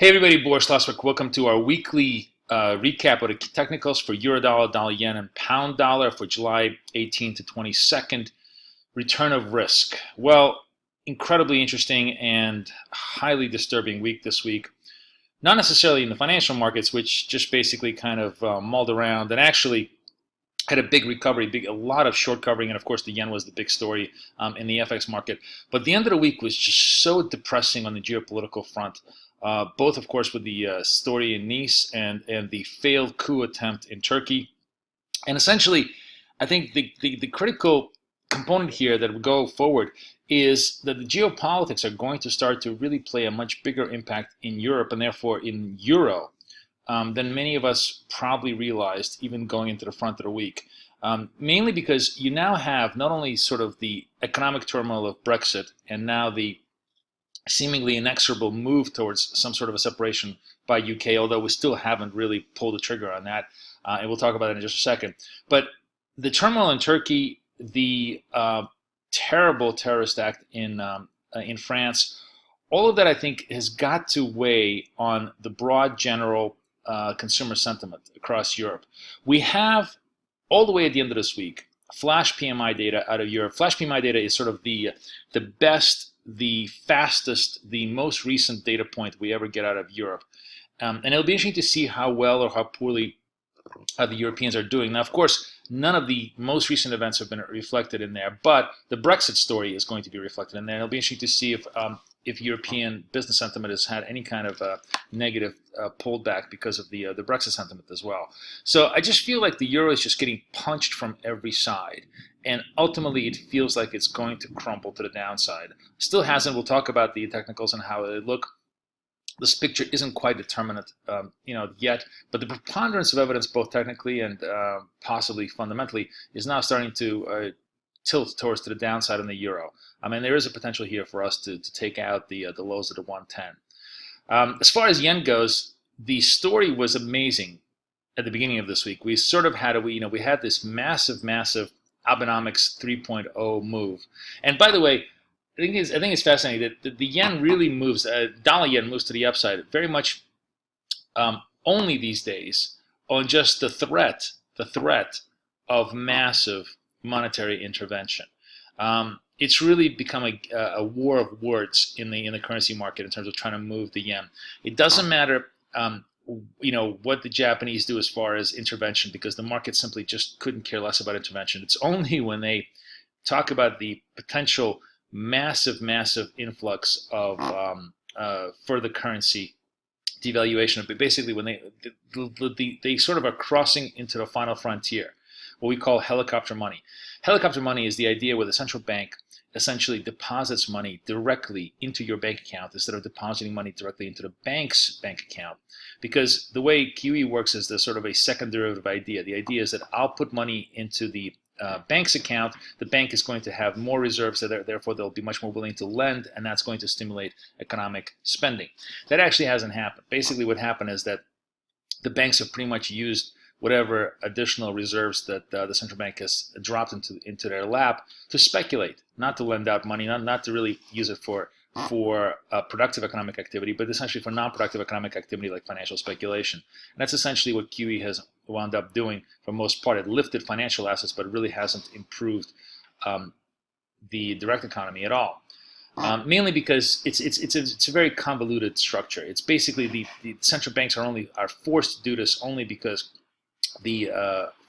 Hey everybody, Boris. Welcome to our weekly recap of the technicals for Eurodollar, Dollar Yen, and Pound Dollar for July 18th to 22nd. Return of risk. Well, incredibly interesting and highly disturbing week this week. Not necessarily in the financial markets, which just basically kind of mulled around and actually had a big recovery, a lot of short covering, and of course the yen was the big story in the FX market. But the end of the week was just so depressing on the geopolitical front. Both, of course, with the story in Nice and the failed coup attempt in Turkey. And essentially, I think the critical component here that will go forward is that the geopolitics are going to start to really play a much bigger impact in Europe and therefore in Euro than many of us probably realized even going into the front of the week. Mainly because you now have not only sort of the economic turmoil of Brexit and now the seemingly inexorable move towards some sort of a separation by UK, although we still haven't really pulled the trigger on that, and we'll talk about it in just a second. But the turmoil in Turkey, the terrible terrorist act in France, all of that I think has got to weigh on the broad general consumer sentiment across Europe. We have, all the way at the end of this week, flash PMI data out of Europe. Flash PMI data is sort of the best, the fastest, the most recent data point we ever get out of Europe. And it'll be interesting to see how well or how poorly the Europeans are doing. Now, of course, none of the most recent events have been reflected in there, but the Brexit story is going to be reflected in there. It'll be interesting to see if European business sentiment has had any kind of negative pullback because of the Brexit sentiment as well. So I just feel like the euro is just getting punched from every side, and ultimately it feels like it's going to crumble to the downside. Still hasn't. We'll talk about the technicals and how they look. This picture isn't quite determinate, yet, but the preponderance of evidence, both technically and possibly fundamentally, is now starting to tilt towards to the downside on the euro. I mean, there is a potential here for us to take out the lows of the 110. As far as yen goes, the story was amazing at the beginning of this week. We sort of had we had this massive Abenomics 3.0 move. And by the way, I think it's fascinating that the yen really moves. Dollar yen moves to the upside very much only these days on just the threat of massive monetary intervention. It's really become a war of words in the currency market in terms of trying to move the yen. It doesn't matter what the Japanese do as far as intervention, because the market simply just couldn't care less about intervention. It's only when they talk about the potential massive influx of further currency devaluation, but basically when they sort of are crossing into the final frontier, what we call helicopter money. Helicopter money is the idea where the central bank essentially deposits money directly into your bank account instead of depositing money directly into the bank's bank account. Because the way QE works is the sort of a second derivative idea. The idea is that I'll put money into the bank's account. The bank is going to have more reserves, so therefore they'll be much more willing to lend, and that's going to stimulate economic spending. That actually hasn't happened. Basically what happened is that the banks have pretty much used whatever additional reserves that the central bank has dropped into their lap to speculate, not to lend out money, not to really use it for productive economic activity, but essentially for non-productive economic activity like financial speculation. And that's essentially what QE has wound up doing for most part. It lifted financial assets, but it really hasn't improved the direct economy at all. Mainly because it's a very convoluted structure. It's basically the central banks are forced to do this only because the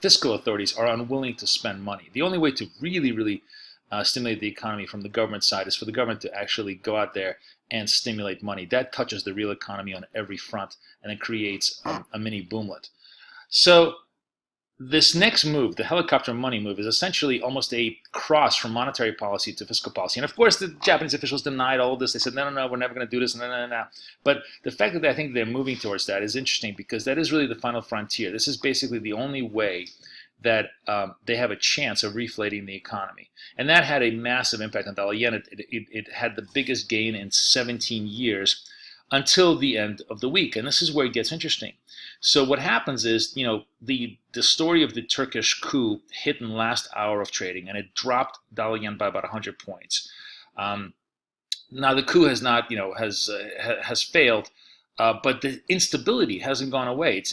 fiscal authorities are unwilling to spend money. The only way to really stimulate the economy from the government side is for the government to actually go out there and stimulate money. That touches the real economy on every front, and it creates a mini boomlet. So this next move, the helicopter money move, is essentially almost a cross from monetary policy to fiscal policy. And of course, the Japanese officials denied all of this. They said, no, we're never going to do this, no. But the fact that I think they're moving towards that is interesting, because that is really the final frontier. This is basically the only way that they have a chance of reflating the economy. And that had a massive impact on dollar yen. It had the biggest gain in 17 years. until the end of the week. And this is where it gets interesting. So what happens is, the story of the Turkish coup hit in the last hour of trading, and it dropped dollar yen by about 100 points. Now the coup has not, has failed, but the instability hasn't gone away.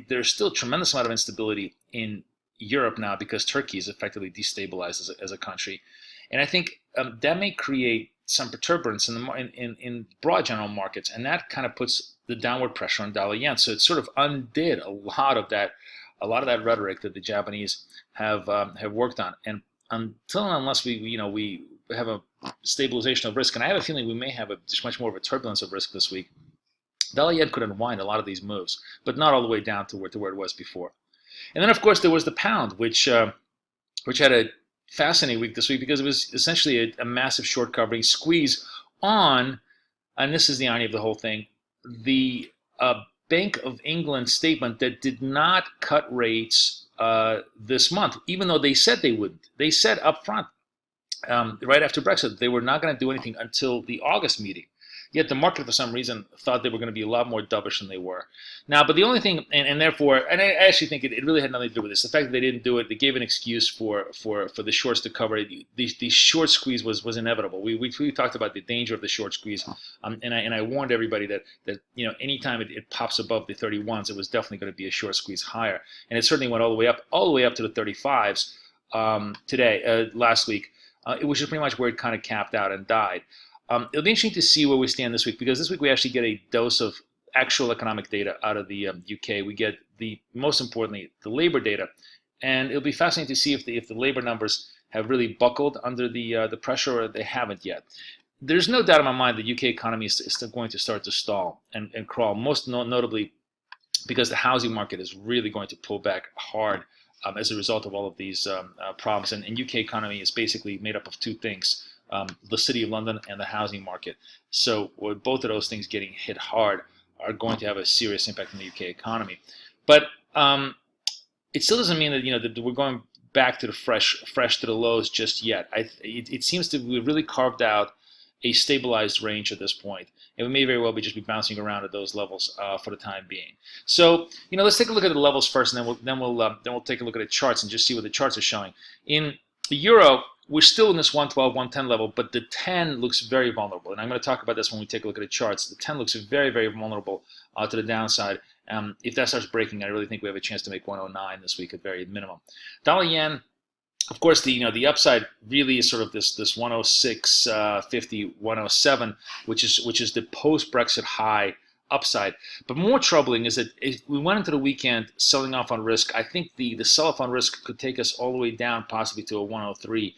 There's still a tremendous amount of instability in Europe now because Turkey is effectively destabilized as a country, and I think that may create some perturbance in broad general markets, and that kind of puts the downward pressure on dollar yen. So it sort of undid a lot of that rhetoric that the Japanese have worked on, and unless we have a stabilization of risk, and I have a feeling we may have just much more of a turbulence of risk this week, dollar yen could unwind a lot of these moves, but not all the way down to where it was before. And then, of course, there was the pound, which had a fascinating week this week because it was essentially a massive short covering squeeze on, and this is the irony of the whole thing, the Bank of England statement that did not cut rates this month, even though they said they wouldn't. They said up front, right after Brexit, they were not going to do anything until the August meeting. Yet the market, for some reason, thought they were going to be a lot more dovish than they were. Now, but the only thing, and therefore, and I actually think it really had nothing to do with this. The fact that they didn't do it, they gave an excuse for the shorts to cover it. The short squeeze was inevitable. We talked about the danger of the short squeeze, and I warned everybody that anytime it pops above the 31s, it was definitely going to be a short squeeze higher, and it certainly went all the way up to the 35s last week, which is pretty much where it kind of capped out and died. It'll be interesting to see where we stand this week, because this week we actually get a dose of actual economic data out of the UK. We get most importantly, the labor data, and it'll be fascinating to see if the labor numbers have really buckled under the pressure, or they haven't yet. There's no doubt in my mind the UK economy is still going to start to stall and crawl, most notably because the housing market is really going to pull back hard as a result of all of these problems. And UK economy is basically made up of two things. The City of London and the housing market. So with both of those things getting hit hard are going to have a serious impact on the UK economy. But it still doesn't mean that we're going back to the fresh to the lows just yet. It seems to be really carved out a stabilized range at this point, and we may very well just be bouncing around at those levels for the time being. So let's take a look at the levels first, and then we'll take a look at the charts and just see what the charts are showing. In the euro, we're still in this 112, 110 level, but the 10 looks very vulnerable. And I'm going to talk about this when we take a look at the charts. The 10 looks very, very vulnerable to the downside. If that starts breaking, I really think we have a chance to make 109 this week at very minimum. Dollar yen, of course, the upside really is sort of this 106.50, 107, which is the post-Brexit high upside. But more troubling is that if we went into the weekend selling off on risk, I think the sell-off on risk could take us all the way down, possibly to a 103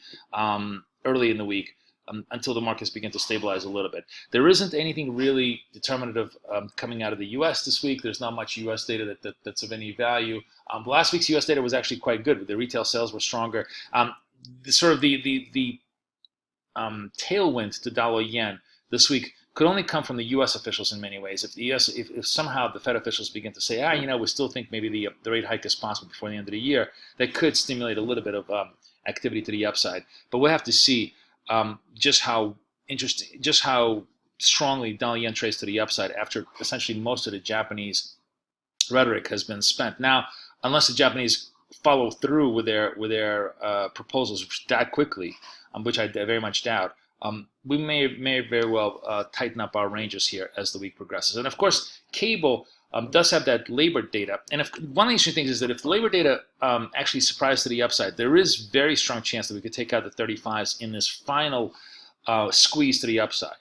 early in the week, until the markets begin to stabilize a little bit. There isn't anything really determinative coming out of the U.S. this week. There's not much U.S. data that's of any value. Last week's U.S. data was actually quite good. The retail sales were stronger. The tailwind to dollar yen this week could only come from the U.S. officials in many ways. If somehow the Fed officials begin to say, we still think maybe the rate hike is possible before the end of the year, that could stimulate a little bit of activity to the upside. But we'll have to see just how strongly dollar yen trades to the upside after essentially most of the Japanese rhetoric has been spent. Now, unless the Japanese follow through with their proposals that quickly, which I very much doubt, we may very well tighten up our ranges here as the week progresses. And of course, cable does have that labor data. And one of the interesting things is that if the labor data actually surprises to the upside, there is very strong chance that we could take out the 35s in this final squeeze to the upside.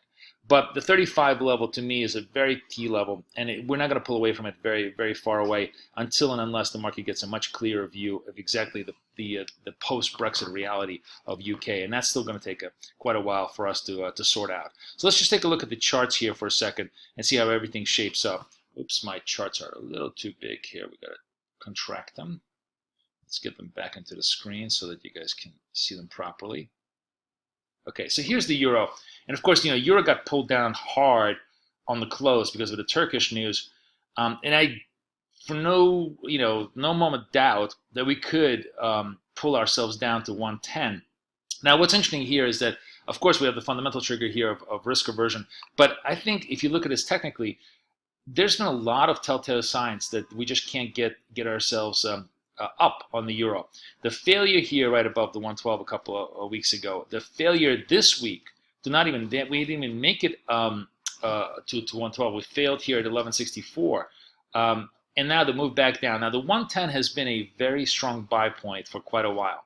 But the 35 level to me is a very key level, and we're not going to pull away from it very, very far away until and unless the market gets a much clearer view of exactly the post-Brexit reality of UK, and that's still going to take quite a while for us to sort out. So let's just take a look at the charts here for a second and see how everything shapes up. Oops, my charts are a little too big here. We got to contract them. Let's get them back into the screen so that you guys can see them properly. Okay, so here's the euro. And of course, euro got pulled down hard on the close because of the Turkish news. And I, for no moment doubt that we could pull ourselves down to 110. Now, what's interesting here is that Of course, we have the fundamental trigger here of risk aversion. But I think if you look at this technically, there's been a lot of telltale signs that we just can't get ourselves up on the euro. The failure here right above the 112 a couple of weeks ago, the failure this week to not even, we didn't even make it to 112. We failed here at 1164. And now the move back down. Now the 110 has been a very strong buy point for quite a while.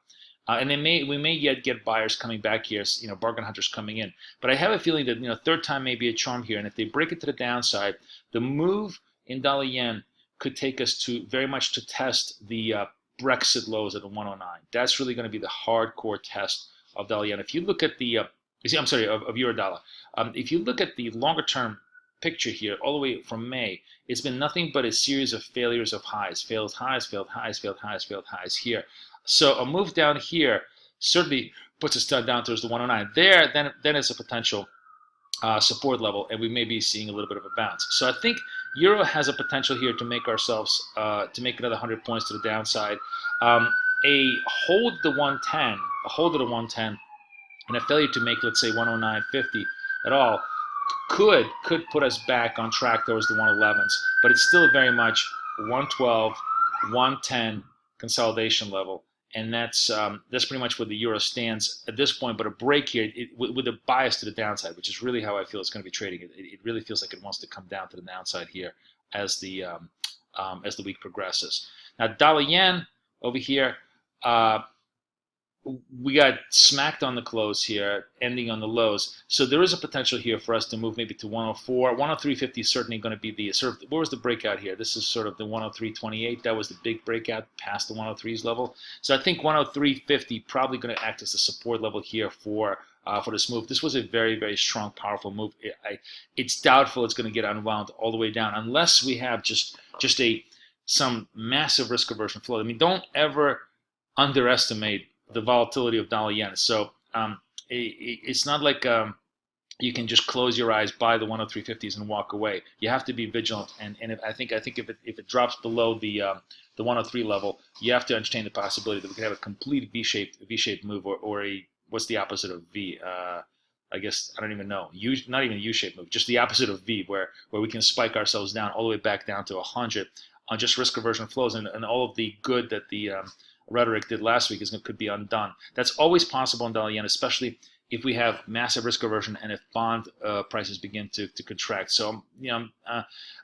And we may yet get buyers coming back here, bargain hunters coming in. But I have a feeling that third time may be a charm here. And if they break it to the downside, the move in dollar yen could take us to very much to test the Brexit lows at the 109. That's really going to be the hardcore test of dollar yen. If you look at the of euro dollar. If you look at the longer term picture here, all the way from May, it's been nothing but a series of failures of highs, failed highs, failed highs, failed highs, failed highs here. So a move down here certainly puts us down towards the 109. There, then it's a potential support level, and we may be seeing a little bit of a bounce. So I think euro has a potential here to make ourselves to make another 100 points to the downside. A hold the 110, a hold of the 110, and a failure to make, let's say, 109.50 at all could put us back on track towards the 111s, but it's still very much 112, 110 consolidation level, and that's pretty much where the euro stands at this point. But a break here with a bias to the downside, which is really how I feel it's going to be trading. It really feels like it wants to come down to the downside here as the week progresses. Now dollar yen over here. We got smacked on the close here, ending on the lows. So there is a potential here for us to move maybe to 104. 103.50 is certainly going to be the sort of, where was the breakout here? This is sort of the 103.28. That was the big breakout past the 103s level. So I think 103.50 probably going to act as the support level here for this move. This was a very, very strong, powerful move. It's doubtful it's going to get unwound all the way down unless we have just some massive risk aversion flow. I mean, don't ever underestimate the volatility of dollar yen. So it's not like you can just close your eyes, buy the 103.50s and walk away. You have to be vigilant. And I think if it drops below the 103 level, you have to entertain the possibility that we could have a complete V-shaped move or a, what's the opposite of V? I guess I don't even know. Not even a U-shaped move, just the opposite of V, where we can spike ourselves down all the way back down to 100 on just risk aversion flows and all of the good that the rhetoric did last week could be undone. That's always possible in dollar yen, especially if we have massive risk aversion and if bond prices begin to contract. So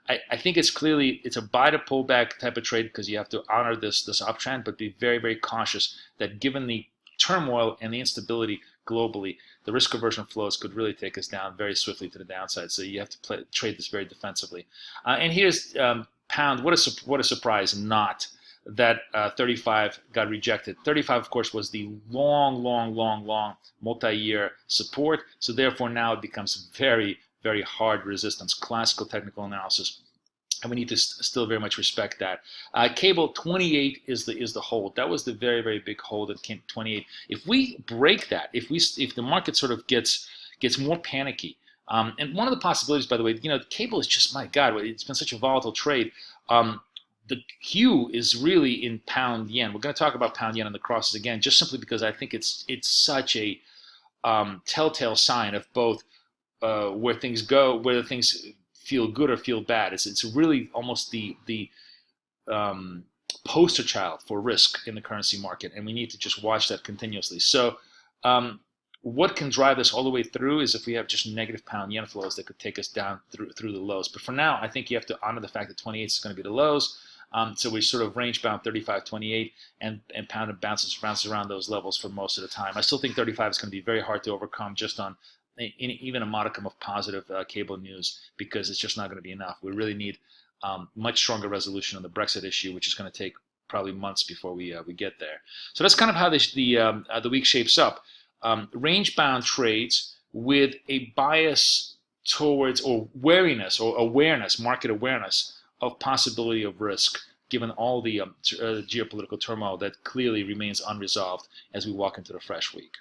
I think it's a buy to pull back type of trade because you have to honor this uptrend, but be very, very cautious that given the turmoil and the instability globally, the risk aversion flows could really take us down very swiftly to the downside. So you have to trade this very defensively. And here's pound. What a surprise! Not that 35 got rejected. 35, of course, was the long multi-year support. So therefore, now it becomes very, very hard resistance, classical technical analysis. And we need to still very much respect that. Cable 28 is the hold. That was the very, very big hold at 28. If we break that, if the market sort of gets more panicky, and one of the possibilities, by the way, cable is just, my God, it's been such a volatile trade. The Q is really in pound yen. We're going to talk about pound yen and the crosses again, just simply because I think it's such a telltale sign of both where things go, whether things feel good or feel bad. It's really almost the poster child for risk in the currency market, and we need to just watch that continuously. So what can drive this all the way through is if we have just negative pound yen flows that could take us down through the lows. But for now, I think you have to honor the fact that 28 is going to be the lows. So we sort of range bound 35.28 and pound bounces around those levels for most of the time. I still think 35 is going to be very hard to overcome just on even a modicum of positive cable news, because it's just not going to be enough. We really need much stronger resolution on the Brexit issue, which is going to take probably months before we get there. So that's kind of how the week shapes up. Range bound trades with a bias towards or wariness or awareness, market awareness of possibility of risk, given all the geopolitical turmoil that clearly remains unresolved as we walk into the fresh week.